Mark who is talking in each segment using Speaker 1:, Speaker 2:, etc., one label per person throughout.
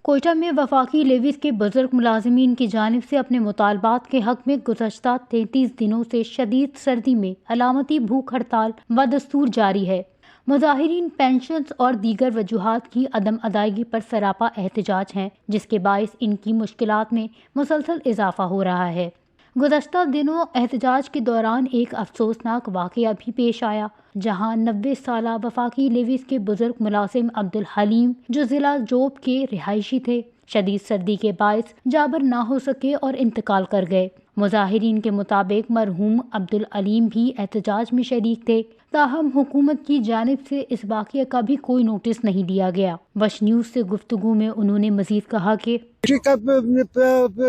Speaker 1: کوئٹہ میں وفاقی لیویز کے بزرگ ملازمین کی جانب سے اپنے مطالبات کے حق میں گزشتہ 33 دنوں سے شدید سردی میں علامتی بھوک ہڑتال بدستور جاری ہے۔ مظاہرین پینشنز اور دیگر وجوہات کی عدم ادائیگی پر سراپا احتجاج ہیں، جس کے باعث ان کی مشکلات میں مسلسل اضافہ ہو رہا ہے۔ گزشتہ دنوں احتجاج کے دوران ایک افسوسناک واقعہ بھی پیش آیا، جہاں 90 سالہ وفاقی لیویز کے بزرگ ملازم عبدالحلیم، جو ضلع جوب کے رہائشی تھے، شدید سردی کے باعث جابر نہ ہو سکے اور انتقال کر گئے۔ مظاہرین کے مطابق مرحوم عبدالعلیم بھی احتجاج میں شریک تھے، تاہم حکومت کی جانب سے اس واقعے کا بھی کوئی نوٹس نہیں لیا گیا۔ وش نیوز سے گفتگو میں انہوں نے مزید کہا کہ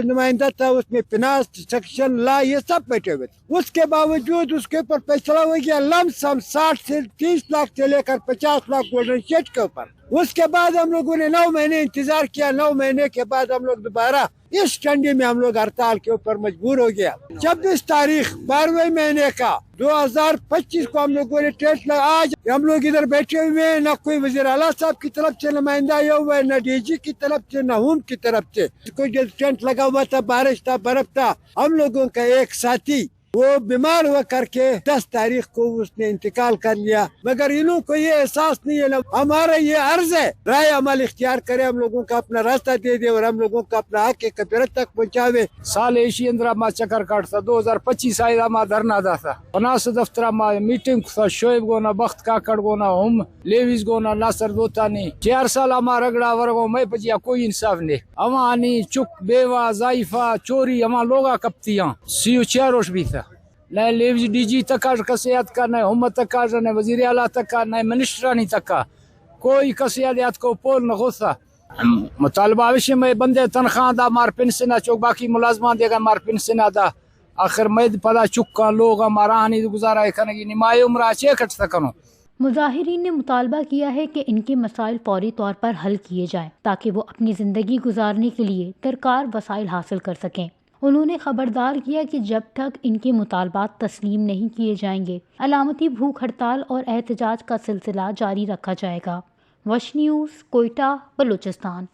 Speaker 2: نمائندہ تھا، اس میں فنانس سیکشن لا یہ سب بیٹھے ہوئے تھے، اس کے باوجود اس کے اوپر فیصلہ ہو گیا لم سم 60 سے 30 لاکھ سے لے کر 50 لاکھ گولڈن شیٹ کے اوپر۔ اس کے بعد ہم لوگوں نے 9 مہینے انتظار کیا، 9 مہینے کے بعد ہم لوگ دوبارہ اس ٹھنڈی میں ہم لوگ ہڑتال کے اوپر مجبور ہو گیا۔ 26 تاریخ 12ویں مہینے کا 2025 کو ہم لوگوں نے ٹینٹ لگا۔ آج ہم لوگ ادھر بیٹھے ہوئے ہیں، نہ کوئی وزیر اعلیٰ صاحب کی طرف سے نمائندہ آیا ہوا ہے، نہ ڈی جی کی طرف سے، نہ ہوم کی طرف سے۔ کوئی جو ٹینٹ لگا ہوا تھا، بارش تھا، برف تھا۔ ہم لوگوں کا ایک ساتھی وہ بیمار ہوا کر کے 10 تاریخ کو اس نے انتقال کر لیا، مگر انہوں کو یہ احساس نہیں ہے۔ ہمارا یہ عرض ہے، رائے عمل اختیار کرے، ہم لوگوں کا اپنا راستہ دے دے اور ہم لوگوں کا اپنا حق کبیرت تک پہنچاوے۔
Speaker 3: سال ایشی اندرا ما چکر کاٹ تھا 2025 آئے ما دھرنا دا تھا پناس دفتر ما میٹنگ تھا، شعیب گونا، بخت کاکڑ گونا، ہم لیویز گونا، ناصر دوتانی 4 سال ما رگڑا ورگو میں پجیا کوئی انصاف نہیں۔ اما آنی چک بیوہ ضعیفہ چوری اما لوگا کپتیاں سیو چیروش بھی تھا، نہ لیویز ڈی جی تک کسیات کا، نہ حکومت تک، نہ وزیر اعلیٰ تک، نہ منسٹرانی تک، کوئی کسیات کو پول نہ ہوتا۔ مطالبہ اوشی میں بندے تنخواہ دا مار پنسنا چوک باقی ملازمان دے گا مار پنسنا دا، آخر میں پدا چکا لوگ ہمارا آنی گزارا ہے کنگی نمائے عمرہ چے کٹ سکنو۔
Speaker 1: مظاہرین نے مطالبہ کیا ہے کہ ان کے مسائل فوری طور پر حل کیے جائیں تاکہ وہ اپنی زندگی گزارنے کے لیے درکار وسائل حاصل کر سکیں۔ انہوں نے خبردار کیا کہ جب تک ان کے مطالبات تسلیم نہیں کیے جائیں گے، علامتی بھوک ہڑتال اور احتجاج کا سلسلہ جاری رکھا جائے گا۔ وش نیوز، کوئٹہ، بلوچستان۔